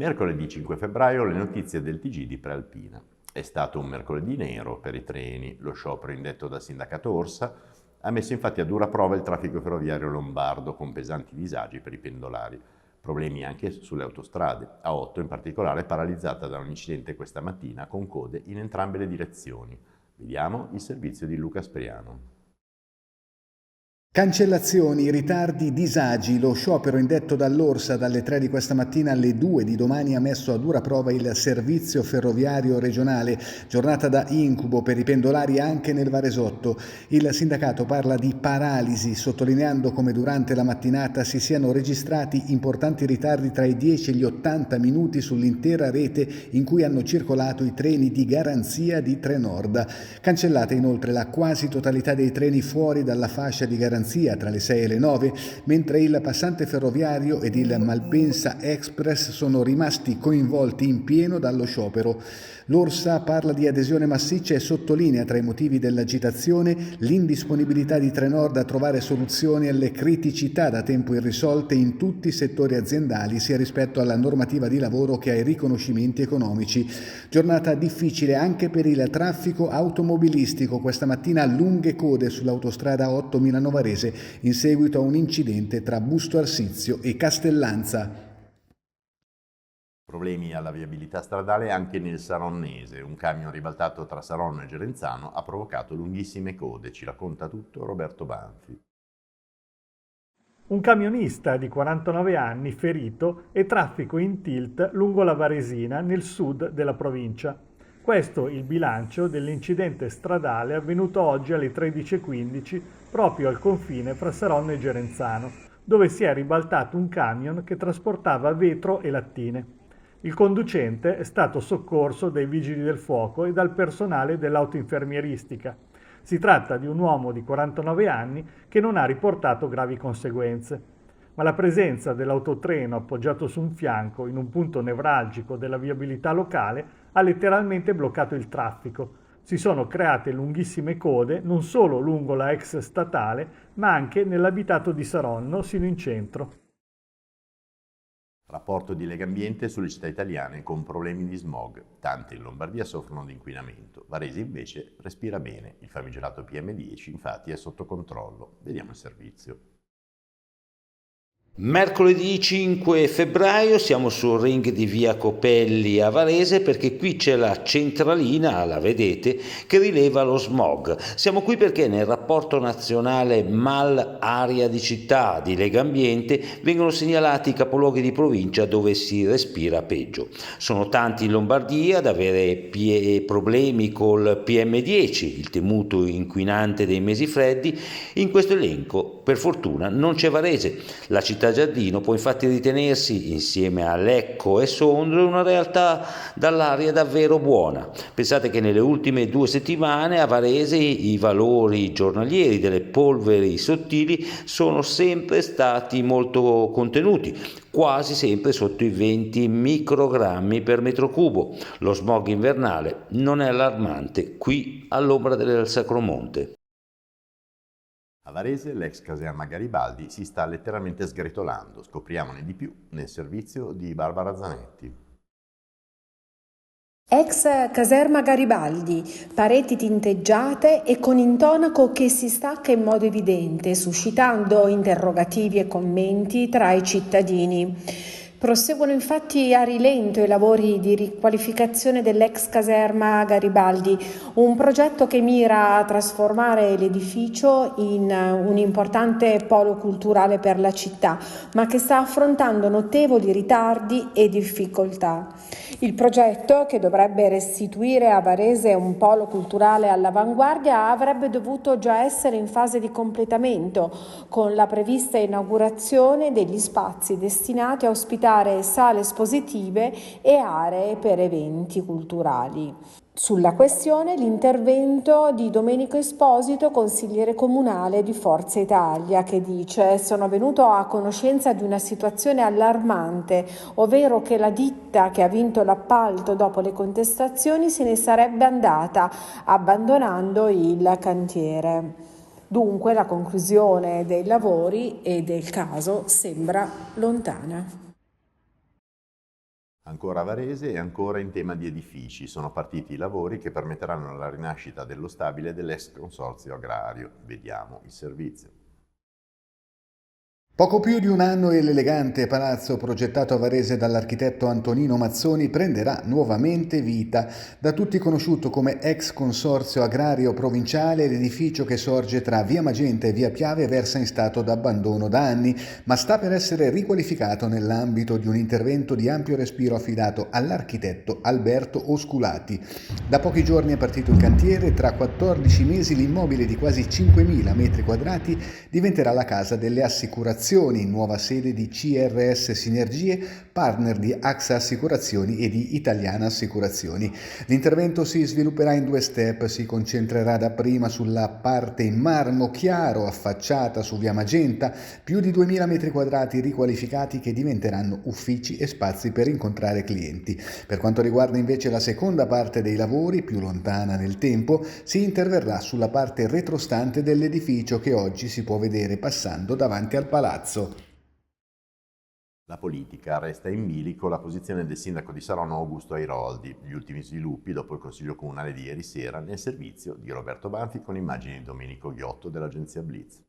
Mercoledì 5 febbraio le notizie del TG di Prealpina. È stato un mercoledì nero per i treni. Lo sciopero indetto dal sindacato Orsa ha messo infatti a dura prova il traffico ferroviario lombardo con pesanti disagi per i pendolari. Problemi anche sulle autostrade, A8 in particolare paralizzata da un incidente questa mattina con code in entrambe le direzioni. Vediamo il servizio di Luca Spriano. Cancellazioni, ritardi, disagi. Lo sciopero indetto dall'Orsa dalle 3 di questa mattina alle 2 di domani ha messo a dura prova il servizio ferroviario regionale. Giornata da incubo per i pendolari anche nel Varesotto. Il sindacato parla di paralisi, sottolineando come durante la mattinata si siano registrati importanti ritardi tra i 10 e gli 80 minuti sull'intera rete in cui hanno circolato i treni di garanzia di Trenord. Cancellata inoltre la quasi totalità dei treni fuori dalla fascia di garanzia tra le 6 e le 9, mentre il passante ferroviario ed il Malpensa Express sono rimasti coinvolti in pieno dallo sciopero. L'Orsa parla di adesione massiccia e sottolinea tra i motivi dell'agitazione l'indisponibilità di Trenord a trovare soluzioni alle criticità da tempo irrisolte in tutti i settori aziendali, sia rispetto alla normativa di lavoro che ai riconoscimenti economici. Giornata difficile anche per il traffico automobilistico. Questa mattina lunghe code sull'autostrada 8 Milano-Varese in seguito a un incidente tra Busto Arsizio e Castellanza. Problemi alla viabilità stradale anche nel Saronnese. Un camion ribaltato tra Saronno e Gerenzano ha provocato lunghissime code. Ci racconta tutto Roberto Banfi. Un camionista di 49 anni ferito e traffico in tilt lungo la Varesina nel sud della provincia. Questo il bilancio dell'incidente stradale avvenuto oggi alle 13:15 proprio al confine fra Saronno e Gerenzano, dove si è ribaltato un camion che trasportava vetro e lattine. Il conducente è stato soccorso dai vigili del fuoco e dal personale dell'autoinfermieristica. Si tratta di un uomo di 49 anni che non ha riportato gravi conseguenze. Ma la presenza dell'autotreno appoggiato su un fianco in un punto nevralgico della viabilità locale ha letteralmente bloccato il traffico. Si sono create lunghissime code non solo lungo la ex statale, ma anche nell'abitato di Saronno sino in centro. Rapporto di Legambiente sulle città italiane con problemi di smog. Tante in Lombardia soffrono di inquinamento. Varese invece respira bene. Il famigerato PM10 infatti è sotto controllo. Vediamo il servizio. Mercoledì 5 febbraio siamo sul ring di via Copelli a Varese perché qui c'è la centralina, la vedete, che rileva lo smog. Siamo qui perché nel rapporto nazionale MAL Area di Città di Legambiente vengono segnalati i capoluoghi di provincia dove si respira peggio. Sono tanti in Lombardia ad avere problemi col PM10, il temuto inquinante dei mesi freddi. In questo elenco per fortuna non c'è Varese. La città Giardino può infatti ritenersi, insieme a Lecco e Sondrio, una realtà dall'aria davvero buona. Pensate che nelle ultime 2 settimane a Varese i valori giornalieri delle polveri sottili sono sempre stati molto contenuti, quasi sempre sotto i 20 microgrammi per metro cubo. Lo smog invernale non è allarmante qui all'ombra del Sacromonte. A Varese l'ex caserma Garibaldi si sta letteralmente sgretolando. Scopriamone di più nel servizio di Barbara Zanetti. Ex caserma Garibaldi, pareti tinteggiate e con intonaco che si stacca in modo evidente, suscitando interrogativi e commenti tra i cittadini. Proseguono infatti a rilento i lavori di riqualificazione dell'ex caserma Garibaldi, un progetto che mira a trasformare l'edificio in un importante polo culturale per la città, ma che sta affrontando notevoli ritardi e difficoltà. Il progetto, che dovrebbe restituire a Varese un polo culturale all'avanguardia, avrebbe dovuto già essere in fase di completamento, con la prevista inaugurazione degli spazi destinati a ospitare sale espositive e aree per eventi culturali. Sulla questione l'intervento di Domenico Esposito, consigliere comunale di Forza Italia, che dice: sono venuto a conoscenza di una situazione allarmante, ovvero che la ditta che ha vinto l'appalto dopo le contestazioni se ne sarebbe andata, abbandonando il cantiere. Dunque la conclusione dei lavori e del caso sembra lontana. Ancora a Varese e ancora in tema di edifici. Sono partiti i lavori che permetteranno la rinascita dello stabile dell'ex consorzio agrario. Vediamo il servizio. Poco più di un anno e l'elegante palazzo progettato a Varese dall'architetto Antonino Mazzoni prenderà nuovamente vita. Da tutti conosciuto come ex consorzio agrario provinciale, l'edificio che sorge tra via Magenta e via Piave versa in stato d'abbandono da anni, ma sta per essere riqualificato nell'ambito di un intervento di ampio respiro affidato all'architetto Alberto Osculati. Da pochi giorni è partito il cantiere, tra 14 mesi l'immobile di quasi 5.000 metri quadrati diventerà la casa delle assicurazioni, nuova sede di CRS Sinergie, partner di AXA Assicurazioni e di Italiana Assicurazioni. L'intervento si svilupperà in 2 step, si concentrerà dapprima sulla parte in marmo chiaro affacciata su via Magenta, più di 2.000 metri quadrati riqualificati che diventeranno uffici e spazi per incontrare clienti. Per quanto riguarda invece la seconda parte dei lavori, più lontana nel tempo, si interverrà sulla parte retrostante dell'edificio che oggi si può vedere passando davanti al palazzo. La politica resta in bilico la posizione del sindaco di Saronno Augusto Airoldi. Gli ultimi sviluppi dopo il Consiglio Comunale di ieri sera nel servizio di Roberto Banfi con immagini di Domenico Ghiotto dell'agenzia Blitz.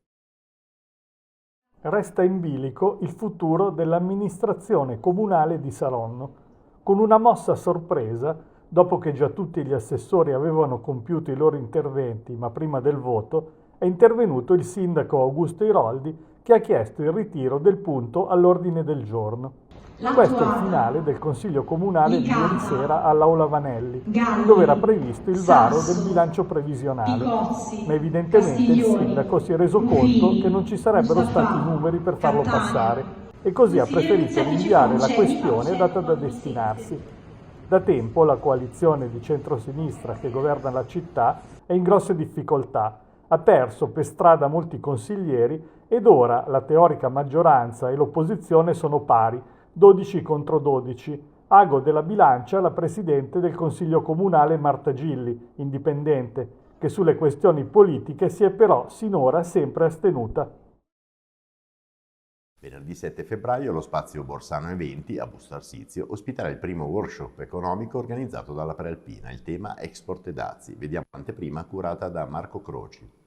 Resta in bilico il futuro dell'amministrazione comunale di Saronno, con una mossa a sorpresa, dopo che già tutti gli assessori avevano compiuto i loro interventi, ma prima del voto, è intervenuto il sindaco Augusto Airoldi che ha chiesto il ritiro del punto all'ordine del giorno. Questo è il finale del Consiglio Comunale di ieri sera all'Aula Vanelli, dove era previsto il varo del bilancio previsionale, ma evidentemente il sindaco si è reso conto che non ci sarebbero stati i numeri per farlo passare e così ha preferito rinviare la questione data da destinarsi. Da tempo la coalizione di centrosinistra che governa la città è in grosse difficoltà, ha perso per strada molti consiglieri ed ora la teorica maggioranza e l'opposizione sono pari, 12 contro 12. Ago della bilancia la presidente del Consiglio Comunale Marta Gilli, indipendente, che sulle questioni politiche si è però sinora sempre astenuta. Venerdì 7 febbraio lo spazio Borsano Eventi a Busto Arsizio ospiterà il primo workshop economico organizzato dalla Prealpina, il tema Export e Dazi. Vediamo l'anteprima curata da Marco Croci.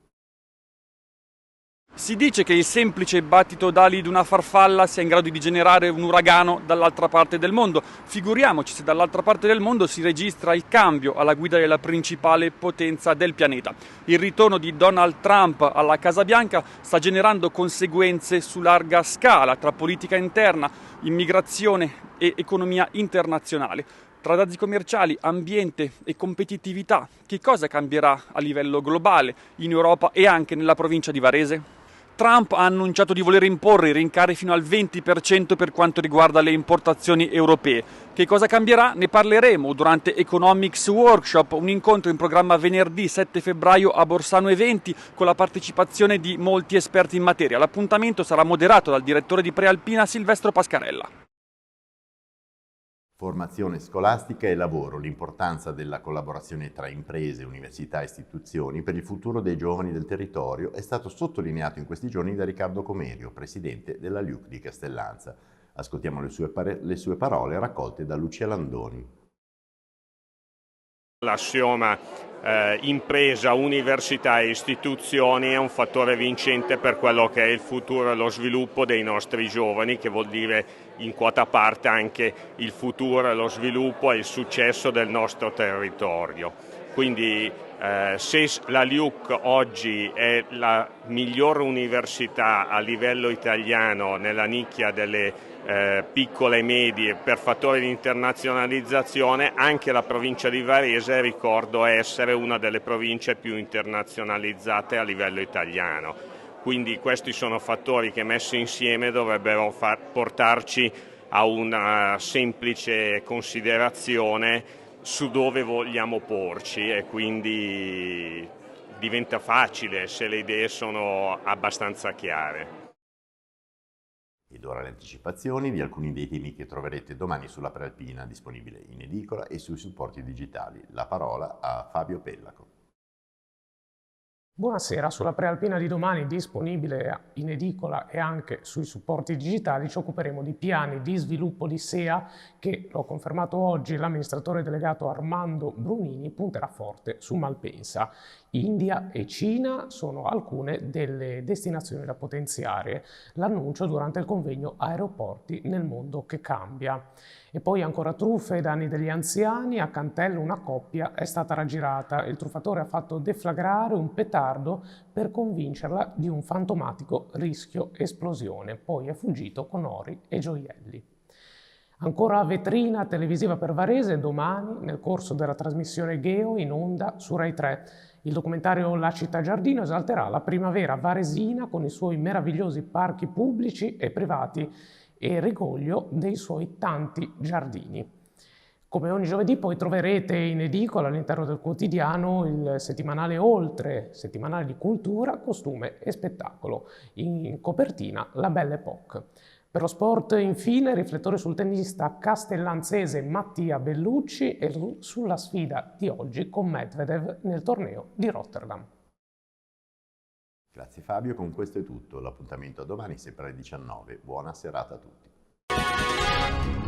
Si dice che il semplice battito d'ali di una farfalla sia in grado di generare un uragano dall'altra parte del mondo. Figuriamoci se dall'altra parte del mondo si registra il cambio alla guida della principale potenza del pianeta. Il ritorno di Donald Trump alla Casa Bianca sta generando conseguenze su larga scala tra politica interna, immigrazione e economia internazionale. Tra dazi commerciali, ambiente e competitività, che cosa cambierà a livello globale, in Europa e anche nella provincia di Varese? Trump ha annunciato di voler imporre i rincari fino al 20% per quanto riguarda le importazioni europee. Che cosa cambierà? Ne parleremo durante Economics Workshop, un incontro in programma venerdì 7 febbraio a Borsano Eventi con la partecipazione di molti esperti in materia. L'appuntamento sarà moderato dal direttore di Prealpina Silvestro Pascarella. Formazione scolastica e lavoro, l'importanza della collaborazione tra imprese, università e istituzioni per il futuro dei giovani del territorio è stato sottolineato in questi giorni da Riccardo Comerio, presidente della LIUC di Castellanza. Ascoltiamo le sue parole raccolte da Lucia Landoni. L'assioma impresa, università e istituzioni è un fattore vincente per quello che è il futuro e lo sviluppo dei nostri giovani, che vuol dire in quota parte anche il futuro e lo sviluppo e il successo del nostro territorio. Quindi se la LIUC oggi è la migliore università a livello italiano nella nicchia delle piccole e medie per fattori di internazionalizzazione, anche la provincia di Varese ricordo essere una delle province più internazionalizzate a livello italiano. Quindi questi sono fattori che messi insieme dovrebbero portarci a una semplice considerazione su dove vogliamo porci e quindi diventa facile se le idee sono abbastanza chiare. Ed ora le anticipazioni di alcuni dei temi che troverete domani sulla Prealpina, disponibile in edicola e sui supporti digitali. La parola a Fabio Pellaco. Buonasera, sulla prealpina di domani disponibile in edicola e anche sui supporti digitali ci occuperemo di piani di sviluppo di SEA che, l'ho confermato oggi, l'amministratore delegato Armando Brunini punterà forte su Malpensa. India e Cina sono alcune delle destinazioni da potenziare, l'annuncio durante il convegno Aeroporti nel mondo che cambia. E poi ancora truffe ai danni degli anziani, a Cantello una coppia è stata raggirata, il truffatore ha fatto deflagrare un petardo per convincerla di un fantomatico rischio esplosione, poi è fuggito con ori e gioielli. Ancora vetrina televisiva per Varese domani nel corso della trasmissione Geo in onda su Rai 3. Il documentario La città giardino esalterà la primavera varesina con i suoi meravigliosi parchi pubblici e privati e rigoglio dei suoi tanti giardini. Come ogni giovedì poi troverete in edicola all'interno del quotidiano il settimanale Oltre, settimanale di cultura, costume e spettacolo. In copertina La Belle Époque. Per lo sport, infine, riflettore sul tennista castellanzese Mattia Bellucci e sulla sfida di oggi con Medvedev nel torneo di Rotterdam. Grazie Fabio, con questo è tutto. L'appuntamento a domani sempre alle 19. Buona serata a tutti.